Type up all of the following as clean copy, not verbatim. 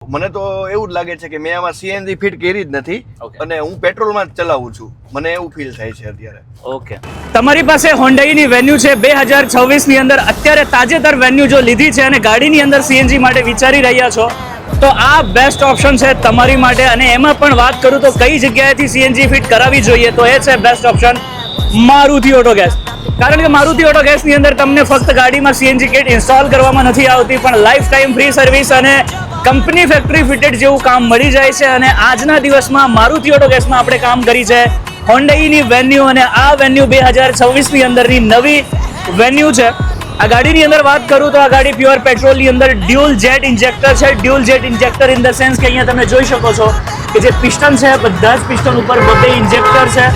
મને તો એવું જ લાગે છે કે મેં આમાં સીએનજી ફિટ કરી જ નથી અને હું પેટ્રોલમાં જ ચલાવું છું. મને એવું ફીલ થાય છે અત્યારે. ઓકે, તમારી પાસે હોન્ડાઈની વેન્યુ છે 2026 ની અંદર. અત્યારે તાજેતર વેન્યુ જો લીધી છે અને ગાડીની અંદર સીએનજી માટે વિચારી રહ્યા છો તો આ બેસ્ટ ઓપ્શન છે તમારી માટે. અને એમાં પણ વાત કરું તો કઈ જગ્યાએથી સીએનજી ફિટ કરાવવી જોઈએ તો એ છે best option Maruti auto gas. કારણ કે મારુતિ ઓટો ગેસની અંદર તમને ફક્ત ગાડીમાં સીએનજી કિટ ઇન્સ્ટોલ કરવામાં નથી આવતી, પણ લાઈફ ટાઈમ ફ્રી સર્વિસ અને કંપની ફેક્ટરી ફિટેડ જેવું કામ મળી જાય છે. અને આજના દિવસમાં મારુતિ ઓટો ગેસમાં આપણે કામ કરી છે હોન્ડાઈની વેન્યુ, અને આ વેન્યુ 2026 ની અંદરની નવી વેન્યુ છે. આ ગાડીની અંદર વાત કરું તો આ ગાડી પ્યોર પેટ્રોલની અંદર ડ્યુઅલ જેટ ઇન્જેક્ટર છે. Dual jet injector in the sense કે અહીંયા તમે જોઈ શકો છો કે જે પિસ્ટન છે બધા જ પિસ્ટન ઉપર બધે ઇન્જેક્ટર છે.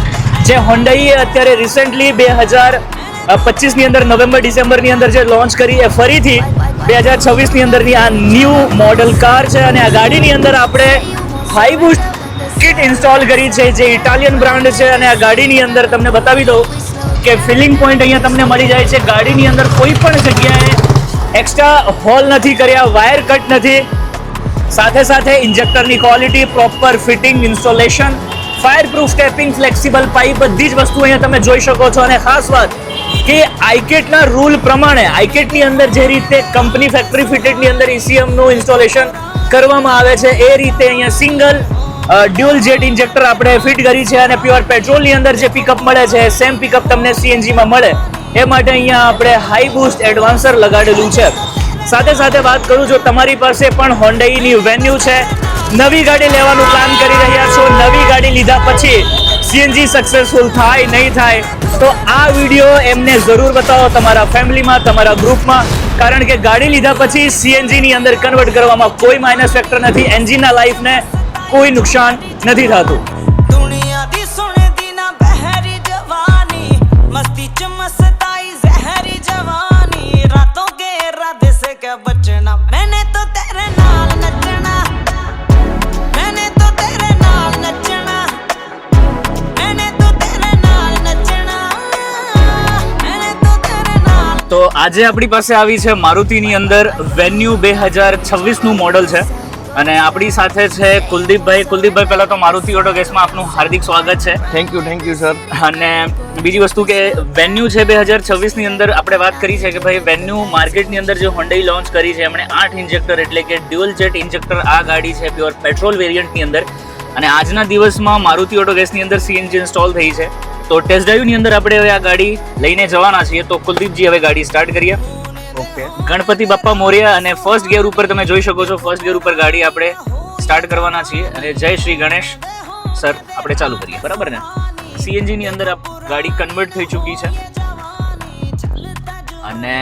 જે હોન્ડાઈએ અત્યારે રિસેન્ટલી 2025 ની અંદર નવેમ્બર ડિસેમ્બરની અંદર જે લોન્ચ કરી એ ફરીથી 2026 ની અંદરની આ ન્યૂ મોડલ કાર છે. અને આ ગાડીની અંદર આપણે હાઈ બૂસ્ટ કિટ ઇન્સ્ટોલ કરી છે જે ઇટાલિયન બ્રાન્ડ છે. અને આ ગાડીની અંદર તમને બતાવી દઉં કે ફિલિંગ પોઈન્ટ અહીંયા તમને મળી જાય છે. ગાડીની અંદર કોઈ પણ જગ્યાએ એક્સ્ટ્રા હોલ નથી કર્યા, વાયર કટ નથી. સાથે સાથે ઇન્જેક્ટરની quality, proper fitting, installation, fire proof stepping, flexible pipe, બધી જ વસ્તુ અહીંયા તમે જોઈ શકો છો. અને ખાસ વાત કે આઈકેટના રૂલ પ્રમાણે આઈકેટની અંદર જે રીતે કંપની ફેક્ટરી ફિટેડની અંદર ECMનું ઇન્સ્ટોલેશન કરવામાં આવે છે એ રીતે અહીંયા સિંગલ ડ્યુઅલ જેટ ઇન્જેક્ટર આપણે ફિટ કરી છે. અને પ્યોર પેટ્રોલની અંદર જે પિકઅપ મળે છે સેમ પિકઅપ તમને સીએનજીમાં મળે એ માટે અહીંયા આપણે હાઈ બૂસ્ટ એડવાન્સર લગાડેલું છે. સાથે સાથે વાત કરું જો તમારી પાસે પણ હોન્ડાઈની વેન્યુ છે, નવી ગાડી લેવાનું પ્લાન કરી રહ્યા છો, નવી ગાડી લીધા પછી સીએનજી સક્સેસફુલ થાય નહીં થાય તો આ વિડીયો એમને જરૂર બતાવો તમારા ફેમિલીમાં, તમારા ગ્રુપમાં. કારણ કે ગાડી લીધા પછી સીએનજીની અંદર કન્વર્ટ કરવામાં કોઈ માઇનસ ફેક્ટર નથી, એન્જિનના લાઈફને કોઈ નુકસાન નથી થતું. તો આજે આપણી પાસે આવી છે મારુતિની અંદર વેન્યુ 2026 નું મોડલ છે. અને આપણી સાથે છે કુલદીપભાઈ. કુલદીપભાઈ, પહેલા તો મારુતિ ઓટો ગેસમાં આપનું હાર્દિક સ્વાગત છે. Thank you sir. અને બીજી વસ્તુ કે વેન્યુ છે 2026 ની અંદર આપણે વાત કરી છે કે ભાઈ વેન્યુ માર્કેટની અંદર જે હોન્ડાઈ લોન્ચ કરી છે એમણે 8 ઇન્જેક્ટર એટલે કે ડ્યુઅલ જેટ ઇન્જેક્ટર આ ગાડી છે પ્યોર પેટ્રોલ વેરિયન્ટની અંદર. અને આજના દિવસમાં મારુતિ ઓટો ગેસની અંદર સીએનજી ઇન્સ્ટોલ થઈ છે. તો ટેસ્ટ ડ્રાઈવની અંદર આપણે હવે આ ગાડી લઈને જવાના છીએ. તો કુલદીપજી હવે ગાડી સ્ટાર્ટ કરીએ. ઓકે. ગણપતિ બાપ્પા મોર્યા. અને ફર્સ્ટ ગિયર ઉપર તમે જોઈ શકો છો, ફર્સ્ટ ગિયર ઉપર ગાડી આપણે સ્ટાર્ટ કરવાના છીએ. અને જય શ્રી ગણેશ. સર આપણે ચાલુ કરીએ, બરાબર ને? સીએનજી ની અંદર ગાડી કન્વર્ટ થઈ ચૂકી છે અને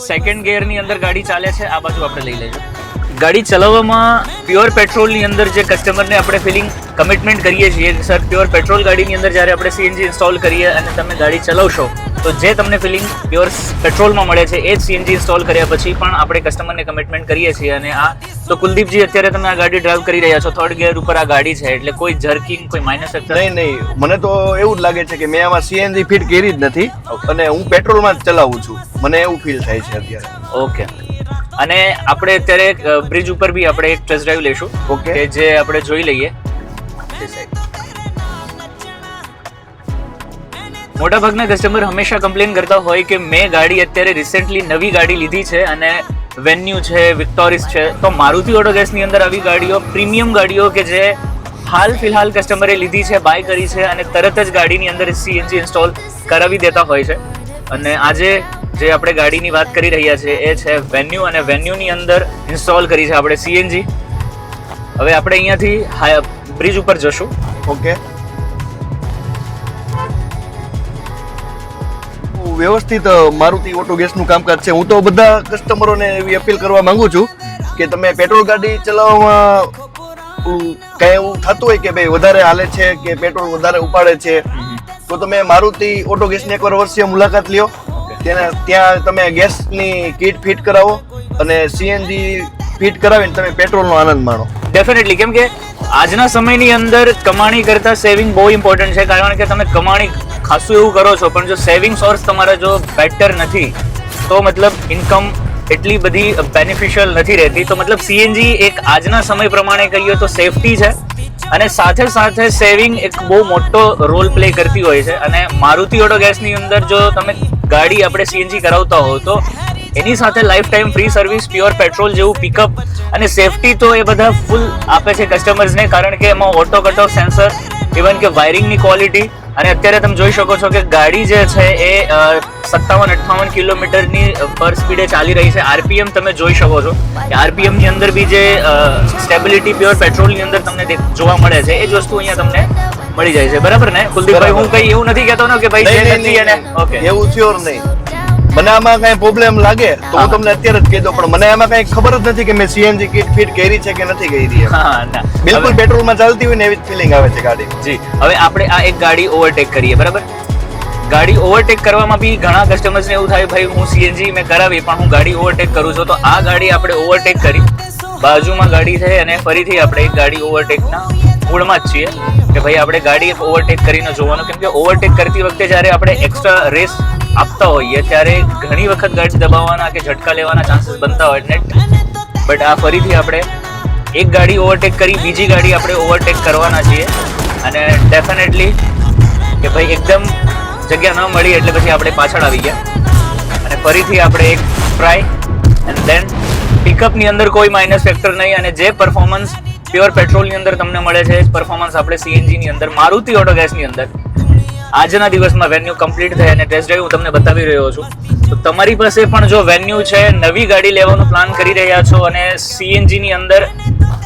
સેકન્ડ ગિયર ની અંદર ગાડી ચાલે છે. આ બાજુ આપણે લઈ લેજો. ગાડી ચલાવવામાં પ્યોર પેટ્રોલની અંદર જે કસ્ટમરને આપણે ફિલિંગ કમિટમેન્ટ કરીએ છીએ સર, પ્યોર પેટ્રોલ ગાડીની અંદર જ્યારે આપણે સીએનજી ઇન્સ્ટોલ કરીએ અને તમે ગાડી ચલાવશો તો જે તમને ફિલિંગ પ્યોર પેટ્રોલમાં મળે છે એ જ સીએનજી ઇન્સ્ટોલ કર્યા પછી પણ આપણે કસ્ટમરને કમિટમેન્ટ કરીએ છીએ. અને આ તો કુલદીપજી અત્યારે તમે આ ગાડી ડ્રાઈવ કરી રહ્યા છો, થર્ડ ગિયર ઉપર આ ગાડી છે એટલે કોઈ જર્કિંગ, કોઈ માઇનસ ફેક્ટર નહીં. મને તો એવું જ લાગે છે કે મેં આમાં સીએનજી ફિટ કરી જ નથી અને હું પેટ્રોલમાં જ ચલાવું છું. મને એવું ફીલ થાય છે અત્યારે. ઓકે. અને આપણે અત્યારે બ્રિજ ઉપર બી આપણે એક ટેસ્ટ ડ્રાઈવ લેશું. ઓકે. કે જે આપણે જોઈ લઈએ. મોટાભાગના કસ્ટમર હંમેશા કમ્પ્લેન કરતા હોય કે મેં ગાડી અત્યારે રિસેન્ટલી નવી ગાડી લીધી છે અને વેન્યુ છે, વિક્ટોરિસ છે. તો મારુતિ ઓટો ગેસની અંદર આવી ગાડીઓ, પ્રીમિયમ ગાડીઓ કે જે હાલ ફિલહાલ કસ્ટમરે લીધી છે, બાય કરી છે અને તરત જ ગાડીની અંદર સીએનજી ઇન્સ્ટોલ કરાવી દેતા હોય છે. અને આજે જે આપણે ગાડીની વાત કરી રહ્યા છીએ એ છે વેન્યુ. અને વેન્યુની અંદર ઇન્સ્ટોલ કરી છે આપણે સીએનજી. હવે આપણે અહીંયાથી બ્રિજ ઉપર જશું. ઓકે. વ્યવસ્થિત મારુતિ ઓટો ગેસનું કામકાજ છે. હું તો બધા કસ્ટમરોને એવી અપીલ કરવા માંગુ છું કે તમે પેટ્રોલ ગાડી ચલાવવામાં કઈ એવું થતું હોય કે ભાઈ વધારે હાલે છે કે પેટ્રોલ વધારે ઉપાડે છે તો તમે મારુતિ ઓટો ગેસની એકવાર વર્ષીય મુલાકાત લ્યો. ત્યાં તમે ગેસની કીટ ફિટ કરાવો અને સીએનજી ફિટ કરાવીને તમે પેટ્રોલનો આનંદ માણો. ડેફિનેટલી. કેમ કે આજના સમયની અંદર કમાણી કરતા સેવિંગ બહુ ઇમ્પોર્ટન્ટ છે. કારણ કે તમે કમાણી ખાસું એવું કરો છો પણ જો સેવિંગ સોર્સ તમારા જો બેટર નથી તો મતલબ ઇન્કમ એટલી બધી બેનિફિશિયલ નથી રહેતી. તો મતલબ સીએનજી એક આજના સમય પ્રમાણે કહીએ તો સેફટી છે અને સાથે સાથે સેવિંગ એક બહુ મોટો રોલ પ્લે કરતી હોય છે. અને મારુતિ ઓટો ગેસની અંદર જો તમે ગાડી આપણે સીએનજી કરાવતા હો તો એની સાથે life time free service, pure petrol જેવું પિકઅપ અને સેફટી તો એ બધા ફૂલ આપે છે કસ્ટમર્સને, કારણ કે એમાં auto cut off sensor, even કે વાયરિંગની ક્વોલિટી. અને અત્યારે તમે જોઈ શકો છો કે ગાડી જે છે એ 57-58 કિલોમીટરની પર સ્પીડે ચાલી રહી છે. આરપીએમ તમે જોઈ શકો છો કે આરપીએમ ની અંદર બી જે સ્ટેબિલિટી પ્યોર પેટ્રોલની અંદર તમને જોવા મળે છે એ જ વસ્તુ અહીંયા તમને મળી જાય છે. બરાબર ને કુલદીપભાઈ? હું કઈ એવું નથી કહેતો ને કે ભાઈ છે નથી અને ઓકે એવું શ્યોર નહીં. મને આમાં કઈ પ્રોબ્લેમ લાગે તો હું તમને અત્યારે જ કહી દઉં, પણ મને આમાં કઈ ખબર જ નથી કે મેં સીએનજી કિટ ફિટ કરી છે કે નથી કરી. હા ના, બિલકુલ પેટ્રોલમાં ચાલતી હોય ને એવી જ ફિલિંગ આવે છે ગાડી. જી. હવે આપણે આ એક ગાડી ઓવરટેક કરીએ. બરાબર, ગાડી ઓવરટેક કરવામાં બી ઘણા કસ્ટમર્સને એવું થાય ભાઈ હું સીએનજી મેં કરાવી પણ હું ગાડી ઓવરટેક કરું છું. તો આ ગાડી આપણે ઓવરટેક કરી, બાજુમાં ગાડી છે અને ફરીથી આપણે એક ગાડી ઓવરટેકના મૂળમાં જ છીએ કે ભાઈ આપણે ગાડી એક ઓવરટેક કરીને જોવાનું. કેમ કે ઓવરટેક કરતી વખતે જ્યારે આપણે એક્સ્ટ્રા રેસ આપતા હોઈએ ત્યારે ઘણી વખત ગાડી દબાવવાના કે ઝટકા લેવાના ચાન્સીસ બનતા હોય નેટ. બટ આ ફરીથી આપણે એક ગાડી ઓવરટેક કરી, બીજી ગાડી આપણે ઓવરટેક કરવાના છીએ અને ડેફિનેટલી કે ભાઈ એકદમ જગ્યા ન મળી એટલે પછી આપણે પાછળ આવી ગયા અને ફરીથી આપણે એક ટ્રાય એન્ડ દેન પિકઅપની અંદર કોઈ માઇનસ ફેક્ટર નહીં અને જે પરફોર્મન્સ પ્યોર પેટ્રોલની અંદર તમને મળે છે એ જ પરફોર્મન્સ આપણે સીએનજીની અંદર મારુતિ ઓટો ગેસની અંદર આજના દિવસમાં વેન્યુ કમ્પ્લીટ થઈ અને ટેસ્ટ ડ્રાઈવ હું તમને બતાવી રહ્યો છું. તો તમારી પાસે પણ જો વેન્યુ છે, નવી ગાડી લેવાનો પ્લાન કરી રહ્યા છો અને સીએનજીની અંદર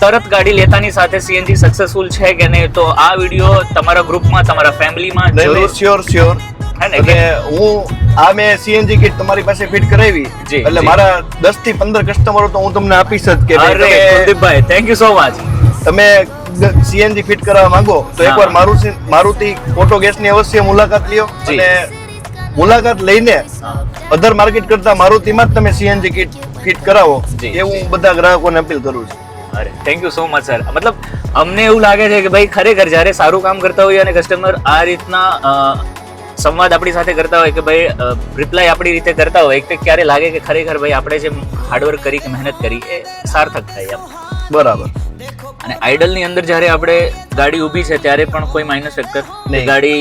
તરત ગાડી લેતાની સાથે સીએનજી સક્સેસફુલ છે કે નહીં, તો આ વિડીયો તમારા ગ્રુપમાં, તમારા ફેમિલીમાં જરૂર શ્યોર. અને હું આ મેં સીએનજી કિટ તમારી પાસે ફિટ કરાવી એટલે મારા 10 થી 15 કસ્ટમરો તો હું તમને આપીશ જ કે કુલદીપભાઈ થેન્ક યુ સો મચ. તમે સીએનજી ફિટ કરાવવા માંગો તો એકવાર મારુતિ ઓટો ગેસની અવશ્ય મુલાકાત લ્યો અને મુલાકાત લઈને અધર માર્કેટ કરતા મારુતિમાં જ તમે સીએનજી કિટ ફિટ કરાવો એવું બધા ગ્રાહકોને અપીલ કરું છું. અરે thank you so much sir. મતલબ અમને એવું લાગે છે કે ભાઈ ખરેખર જ્યારે સારું કામ કરતા હોય અને કસ્ટમર આ રીતના સંવાદ આપણી સાથે કરતા હોય કે ભાઈ રિપ્લાય આપણી રીતે કરતા હોય કે ક્યારે લાગે કે ખરેખર ભાઈ આપણે જે હાર્ડવર્ક કરી કે મહેનત કરી એ સાર્થક થાય એમ. બરાબર. અને આઇડલની અંદર જ્યારે આપણે ગાડી ઊભી છે ત્યારે પણ કોઈ માઇનસ ફેક્ટર નહીં, ગાડી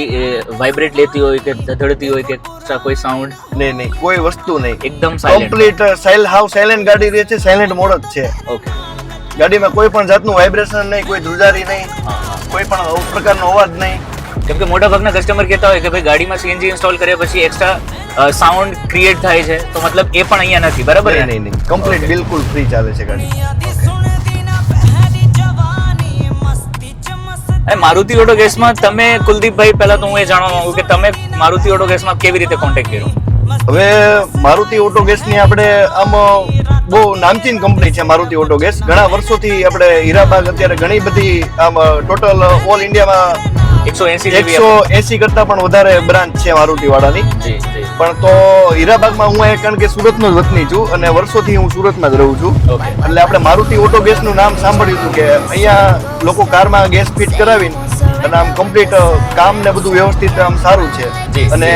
વાઇબ્રેટ લેતી હોય કે ધધડતી હોય કે એક્સ્ટ્રા કોઈ સાઉન્ડ નહીં, કોઈ વસ્તુ નહીં, એકદમ કમ્પ્લીટ સાયલેન્ટ ગાડી રહે છે, સાયલેન્ટ મોડ જ છે. ઓકે. ગાડીમાં કોઈ પણ જાતનું વાઇબ્રેશન નહીં, કોઈ ધ્રુજારી નહીં, કોઈ પણ પ્રકારનો અવાજ નહીં. કેમ કે મોટા ભાગના કસ્ટમર કહેતા હોય કે ભાઈ ગાડીમાં સીએનજી ઇન્સ્ટોલ કર્યા પછી એક્સ્ટ્રા સાઉન્ડ ક્રિએટ થાય છે, તો મતલબ એ પણ અહીંયા નથી. બરાબર? નહીં, કમ્પ્લીટ બિલકુલ ફ્રી ચાલે છે ગાડી. મારુતિ ઓટો ગેસમાં તમે કુલદીપભાઈ પહેલા તો હું એ જાણવા માંગુ કે તમે મારુતિ ઓટો ગેસમાં કેવી રીતે કોન્ટેક્ટ કર્યો? હવે મારુતિ ઓટો ગેસની આપણે આમ બહુ નામચીન કંપની છે મારુતિ ઓટો ગેસ. ઘણા વર્ષોથી આપણે હીરાબાગ અત્યારે ઘણી બધી આમ ટોટલ ઓલ ઇન્ડિયામાં 180 કરતા પણ વધારે બ્રાન્ચ છે મારુતિ વાળાની. પણ તો હીરાબાગમાં હું કારણ કે સુરતનો જ વતની છું અને વર્ષોથી હું સુરતમાં જ રહું છું એટલે આપણે મારુતિ ઓટો ગેસનું નામ સાંભળ્યું હતું કે અહીંયા લોકો કારમાં ગેસ ફિટ કરાવીને અને આમ કમ્પ્લીટ કામ ને બધું વ્યવસ્થિત આમ સારું છે અને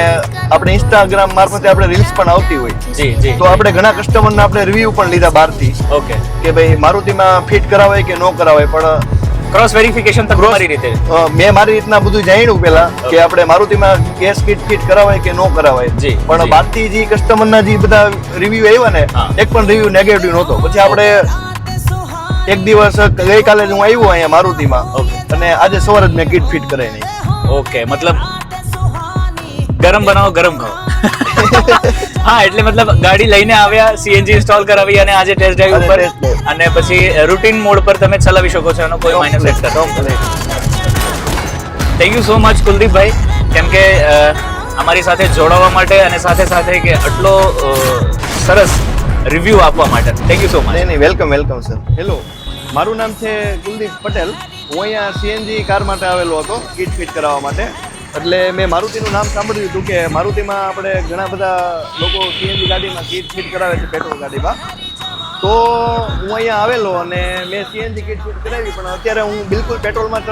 આપણે ઇન્સ્ટાગ્રામ મારફતે આપણે રીલ્સ પણ આવતી હોય તો આપણે ઘણા કસ્ટમરના આપણે રિવ્યુ પણ લીધા બહારથી કે ભાઈ મારુતિમાં ફિટ કરાવાય કે ન કરાવાય. પણ ક્રોસ વેરિફિકેશન તો મારી રીતે મેં મારી રીતના બધું જાણ્યું પેલા કે આપણે મારુતિમાં ગેસ કિટ ફિટ કરાવાય કે ન કરાવાય. પણ બહારથી જે કસ્ટમરના જે બધા રિવ્યુ આવ્યા ને એક પણ રિવ્યુ નેગેટિવ નહોતો. પછી આપણે એક દિવસ ગઈકાલે હું આવ્યો અહીંયા મારુતિમાં અને આજે સવારે જ મેં કિટ ફિટ કરાવી નહીં. ઓકે. મતલબ ગરમ બનાવો ગરમ ખાઓ. હા એટલે મતલબ ગાડી લઈને આવ્યા, સીએનજી ઇન્સ્ટોલ કરાવી અને આજે ટેસ્ટ ડ્રાઈવ ઉપર અને પછી રૂટીન મોડ પર તમે ચલાવી શકો છો, એનો કોઈ minus factor. Thank you so much કુલદીપભાઈ, કેમ કે અમારી સાથે જોડાવા માટે અને સાથે સાથે કે આટલો સરસ રિવ્યુ આપવા માટે થેન્ક યુ સો મચ. નહીં, વેલકમ સર. હેલો, મારું નામ છે કુલદીપ પટેલ. હું અહીંયા સીએનજી કાર માટે આવેલો હતો કિટ ફિટ કરાવવા માટે. એટલે મેં મારુતિનું નામ સાંભળ્યું હતું કે મારુતિમાં આપણે ઘણા બધા લોકો સીએનજી ગાડીમાં કિટ ફિટ કરાવે છે પેટ્રોલ ગાડીમાં. તો હું અહીંયા આવેલો અને મેં સીએનજી કિટ ફિટ કરાવી પણ અત્યારે હું બિલકુલ પેટ્રોલમાં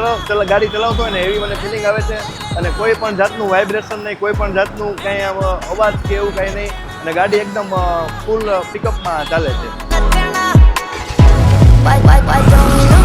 ગાડી ચલાવતો હોય ને એવી મને ફિલિંગ આવે છે અને કોઈ પણ જાતનું વાઇબ્રેશન નહીં, કોઈ પણ જાતનું કાંઈ અવાજ કે એવું કાંઈ નહીં. અને ગાડી એકદમ ફૂલ પિકઅપમાં ચાલે છે. Why don't you